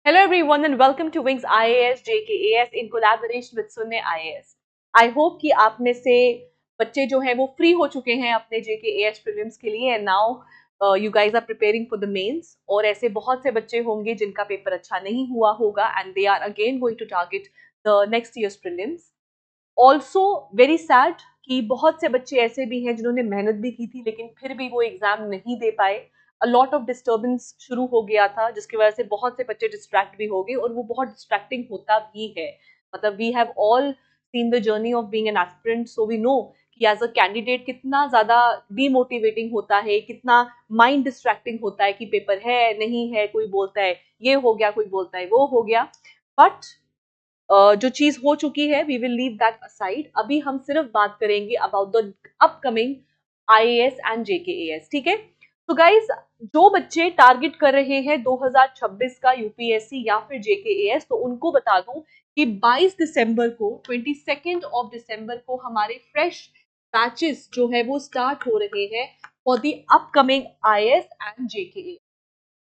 Hello everyone and welcome to Wings IAS JKAS in collaboration with Sunne IAS. I hope कि आप में से बच्चे जो हैं वो फ्री हो चुके हैं अपने JKAS प्रीलिम्स के लिए and now you guys are preparing for the mains और ऐसे बहुत से बच्चे होंगे जिनका पेपर अच्छा नहीं हुआ होगा and they are again going to target the next year's prelims. Also very sad कि बहुत से बच्चे ऐसे भी हैं जिन्होंने मेहनत भी की थी लेकिन फिर भी वो एग्जाम नहीं दे पाए. अ लॉट ऑफ डिस्टर्बेंस शुरू हो गया था जिसकी वजह से बहुत से बच्चे डिस्ट्रैक्ट भी हो गए और वो बहुत डिस्ट्रैक्टिंग होता भी है. मतलब we have all seen the journey of being an aspirant so we know कि एज अ कैंडिडेट कितना ज्यादा डीमोटिवेटिंग होता है, कितना माइंड डिस्ट्रैक्टिंग होता है कि पेपर है नहीं है, कोई बोलता है ये हो गया, कोई बोलता है वो हो गया. बट जो चीज हो चुकी है we will leave that aside. अभी हम सिर्फ बात करेंगे about the upcoming IAS and JKAS. ठीक है, तो गाइज जो बच्चे टारगेट कर रहे हैं 2026 का यूपीएससी या फिर जेकेएएस, तो उनको बता दूं कि 22 दिसंबर को 22 ऑफ दिसंबर को हमारे फ्रेश बैचेस जो है वो स्टार्ट हो रहे हैं for the upcoming IAS and JKAS.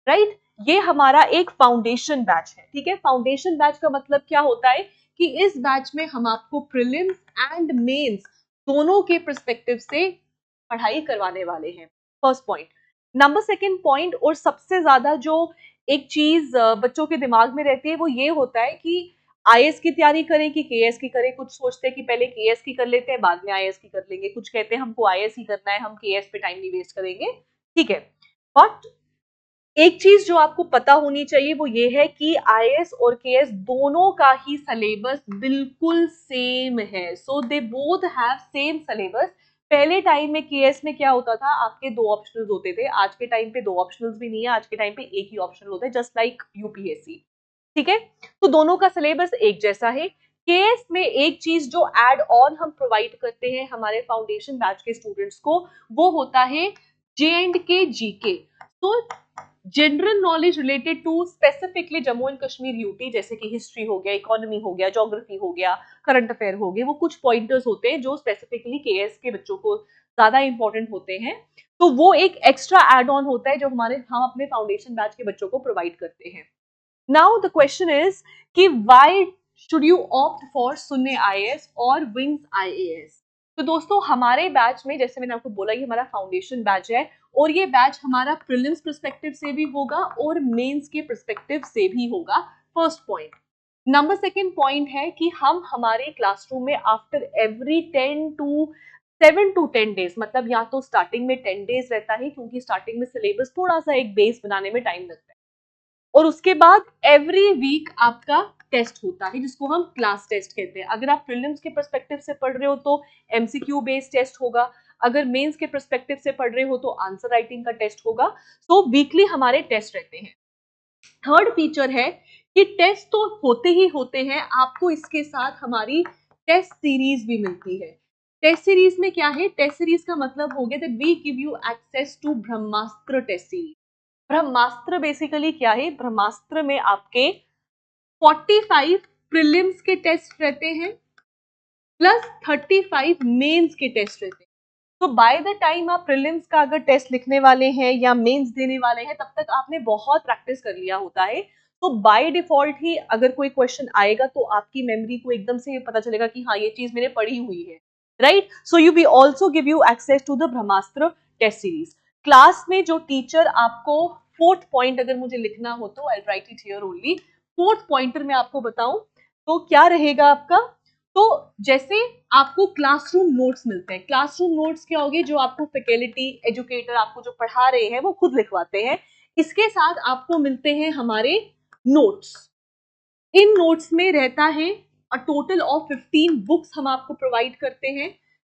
Right, ये हमारा एक फाउंडेशन बैच है. ठीक है, फाउंडेशन बैच का मतलब क्या होता है कि इस बैच में हम आपको प्रीलिम्स एंड मेंस दोनों के पर्सपेक्टिव से पढ़ाई करवाने वाले हैं. First point. Number second point और सबसे ज्यादा जो एक चीज बच्चों के दिमाग में रहती है वो ये होता है कि आईएएस की तैयारी करें कि केएस की करें. कुछ सोचते हैं कि पहले केएस की कर लेते हैं बाद में आईएएस की कर लेंगे, कुछ कहते हैं हमको आईएएस ही करना है, हम केएस पे टाइम नहीं वेस्ट करेंगे. ठीक है, बट एक चीज जो आपको पता होनी चाहिए वो ये है कि आईएएस और केएस दोनों का ही सिलेबस बिल्कुल सेम है. So they both have same syllabus. पहले टाइम में केएस में क्या होता था, आपके दो ऑप्शनल्स होते थे. आज के टाइम पे दो ऑप्शनल्स भी नहीं है, आज के टाइम पे एक ही ऑप्शनल होता है, जस्ट लाइक यूपीएससी. ठीक है, तो दोनों का सिलेबस एक जैसा है. केएस में एक चीज जो एड ऑन हम प्रोवाइड करते हैं हमारे फाउंडेशन बैच के स्टूडेंट्स को वो होता है जे&के जीके. तो general knowledge related to specifically Jammu and Kashmir UT, जैसे कि हिस्ट्री हो गया, इकोनॉमी हो गया, ज्योग्राफी हो गया, करंट अफेयर हो गए, वो कुछ पॉइंटर्स होते हैं जो स्पेसिफिकली केएस के बच्चों को ज्यादा इंपॉर्टेंट होते हैं. तो वो एक एक्स्ट्रा एड ऑन होता है जो हम अपने फाउंडेशन बैच के बच्चों को प्रोवाइड करते हैं. नाउ द क्वेश्चन इज कि why should you opt for सुन्ने आईएएस और विंग्स आईएएस. तो दोस्तों हमारे बैच में, जैसे मैंने आपको बोला, ये हमारा फाउंडेशन बैच है और ये बैच हमारा प्रीलिम्स पर्सपेक्टिव से भी होगा और मेंस के पर्सपेक्टिव से भी होगा. First point. Number second point है कि हम हमारे क्लासरूम में आफ्टर एवरी 7 to 10 डेज, मतलब या तो स्टार्टिंग में 10 डेज रहता है क्योंकि स्टार्टिंग में सिलेबस थोड़ा सा एक बेस बनाने में टाइम लगता है, और उसके बाद एवरी वीक आपका टेस्ट होता है जिसको हम क्लास टेस्ट कहते हैं. अगर आप प्रीलिम्स के पर्सपेक्टिव से पढ़ रहे हो तो एमसीक्यू बेस्ड टेस्ट होगा, अगर मेंस के पर्सपेक्टिव से पढ़ रहे हो तो आंसर राइटिंग का टेस्ट होगा. तो वीकली हमारे टेस्ट रहते हैं. थर्ड फीचर है कि टेस्ट तो होते ही होते हैं, आपको इसके साथ हमारी टेस्ट सीरीज भी मिलती है. टेस्ट सीरीज में क्या है, टेस्ट सीरीज का मतलब हो गया that we give you access to Brahmastra test series. Brahmastra basically क्या है, ब्रह्मास्त्र में आपके 45 प्रीलिम्स के टेस्ट रहते हैं प्लस 35 मेंस के टेस्ट रहते हैं. तो बाय द टाइम आप प्रीलिम्स का अगर टेस्ट लिखने वाले हैं या मेंस देने वाले हैं तब तक आपने बहुत प्रैक्टिस कर लिया होता है. तो बाय डिफॉल्ट ही अगर कोई क्वेश्चन आएगा तो आपकी मेमोरी को एकदम से पता चलेगा कि हाँ ये चीज मैंने पढ़ी हुई है. Right, so you we also give you access to the Brahmastra test series. Class में जो टीचर आपको फोर्थ पॉइंट अगर मुझे लिखना हो तो I write it here only. Fourth pointer मैं आपको बताऊं तो क्या रहेगा आपका, तो जैसे आपको क्लासरूम नोट्स मिलते हैं. क्लासरूम नोट्स क्या होगी, जो आपको फैकल्टी एजुकेटर आपको जो पढ़ा रहे हैं वो खुद लिखवाते हैं. इसके साथ आपको मिलते हैं हमारे नोट्स. इन नोट्स में रहता है अ टोटल ऑफ 15 बुक्स हम आपको प्रोवाइड करते हैं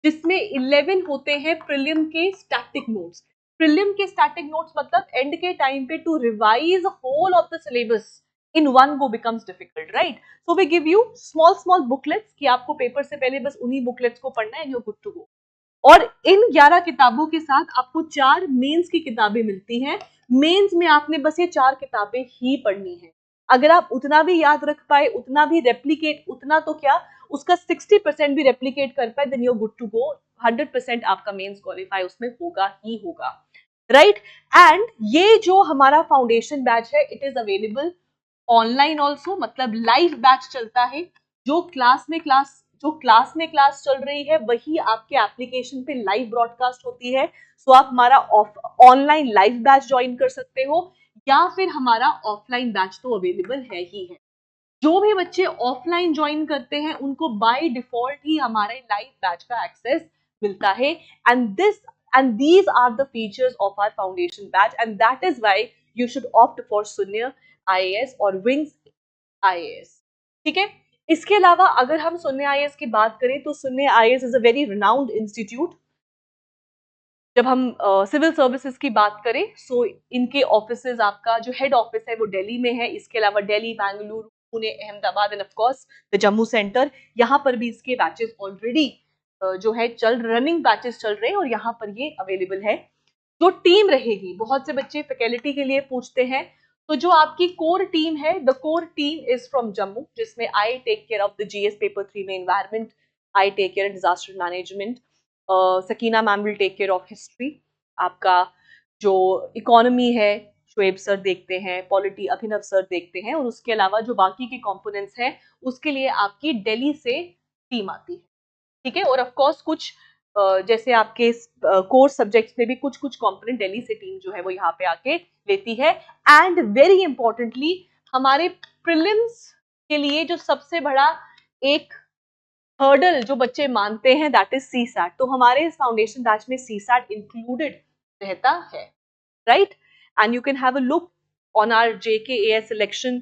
जिसमें 11 होते हैं प्रीलिम के स्टैटिक नोट्स. प्रीलिम के स्टैटिक नोट्स मतलब एंड के टाइम पे to revise whole of the syllabus in one go becomes difficult. Right, so we give you small small booklets कि आपको पेपर से पहले बस उन्हीं बुकलेट्स को पढ़ना है, you are good to go. और इन 11 किताबों के साथ आपको 4 मेंस की किताबें मिलती हैं. मेंस में आपने बस ये 4 किताबें ही पढ़नी है. अगर आप उतना भी याद रख पाए, उतना भी रेप्लिकेट, उतना तो क्या, उसका 60% भी रेप्लिकेट कर पाए, then you are good to go. 100% आपका मेंस क्वालिफाई उसमें होगा ही होगा. राइट, एंड ये जो हमारा फाउंडेशन बैच है it is available online also, मतलब लाइव बैच चलता है। जो क्लास में क्लास चल रही है वही आपके एप्लीकेशन पे लाइव ब्रॉडकास्ट होती है। सो आप हमारा ऑनलाइन लाइव बैच ज्वाइन कर सकते हो, या फिर हमारा ऑफलाइन बैच तो अवेलेबल है ही है। जो भी बच्चे ऑफलाइन ज्वाइन करते हैं उनको बाय डिफॉल्ट ही हमारे लाइव बैच का एक्सेस मिलता है। And these are the features of our foundation batch, and that is why you should opt for Shunya IAS और विंग्स आईएएस। ठीक है। इसके अलावा अगर हम शून्य आईएएस की बात करें तो शून्य IAS is a very renowned institute. जब हम सिविल सर्विसेज की बात करें, सो इनके ऑफिसेज, आपका जो हेड ऑफिस है वो दिल्ली में है। इसके अलावा Delhi, Bengaluru, Pune, Ahmedabad end of course the Jammu centre, यहाँ पर भी इसके बैचेस ऑलरेडी जो है रनिंग बैचेस चल रहे हैं और यहाँ पर ये अवेलेबल है। जो टीम रहेगी, बहुत से बच्चे फैकल्टी के लिए पूछते हैं, तो जो आपकी कोर टीम है, the core team is from Jammu, जिसमें I take care of the GS paper 3 में environment, I take care disaster management, Sakina ma'am will take care of history, आपका जो इकोनॉमी है शुएब सर देखते हैं, पॉलिटी अभिनव सर देखते हैं, और उसके अलावा जो बाकी के कंपोनेंट्स हैं उसके लिए आपकी दिल्ली से टीम आती है। ठीक है। और ऑफ कोर्स कुछ जैसे आपके कोर्स सब्जेक्ट्स में भी कुछ कुछ कंपोनेंट दिल्ली से टीम जो है वो यहाँ पे आके लेती है। एंड वेरी इंपॉर्टेंटली हमारे प्रीलिम्स के लिए जो सबसे बड़ा एक हर्डल जो बच्चे मानते हैं दैट इज सीसैट, तो हमारे इस फाउंडेशन बैच में सीसैट इंक्लूडेड रहता है, right. And you can have a look on our JKAS selection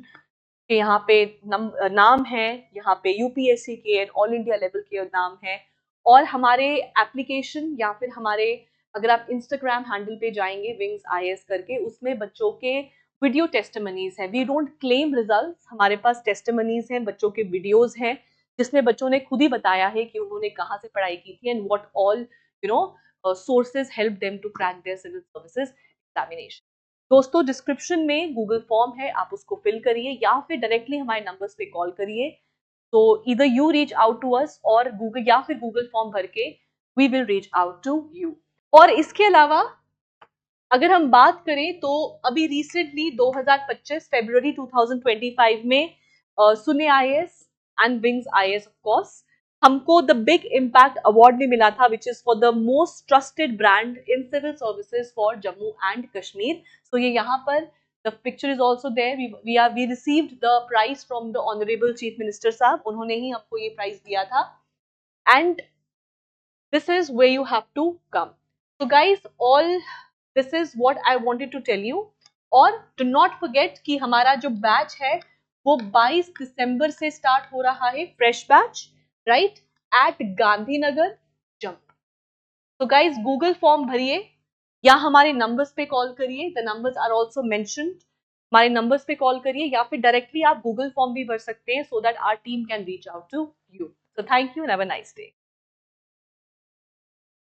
के यहाँ पे नाम है, यहाँ पे यूपीएससी के ऑल इंडिया लेवल के नाम है, और हमारे एप्लीकेशन या फिर हमारे, अगर आप इंस्टाग्राम हैंडल पे जाएंगे विंग्स आईएएस करके, उसमें बच्चों के वीडियो टेस्टिमनीज हैं। वी डोंट क्लेम रिजल्ट्स, हमारे पास टेस्टिमनीज हैं, बच्चों के वीडियोज हैं जिसमें बच्चों ने खुद ही बताया है कि उन्होंने कहाँ से पढ़ाई की थी and what all sources help them to crack their civil services examination. दोस्तों डिस्क्रिप्शन में गूगल फॉर्म है, आप उसको फिल करिए या फिर डायरेक्टली हमारे नंबर्स पे कॉल करिए। तो इधर you reach out to us और गूगल, या फिर गूगल फॉर्म भर के we will reach out to you. और इसके अलावा अगर हम बात करें तो अभी रिसेंटली 2025 फरवरी 2025 में Shunya IAS and Wings IAS of course हमको द बिग इम्पैक्ट अवार्ड भी मिला था, which is for the most trusted brand in civil services for Jammu and Kashmir. So ये यहाँ पर the picture is also there, we received the prize from the honourable chief minister साहब, उन्होंने ही हमको ये प्राइज दिया था। And this is where you have to come. So guys, all this is what I wanted to tell you. और do not forget कि हमारा जो बैच है वो 22 दिसंबर से स्टार्ट हो रहा है, fresh batch, right, at Gandhinagar Jammu. तो गाइज गूगल फॉर्म भरिए या हमारे नंबर्स पे कॉल करिए, the numbers are also mentioned, हमारे नंबर्स पे कॉल करिए या फिर डायरेक्टली आप गूगल फॉर्म भी भर सकते हैं, so that our team can reach out to you. So thank you and have a nice day.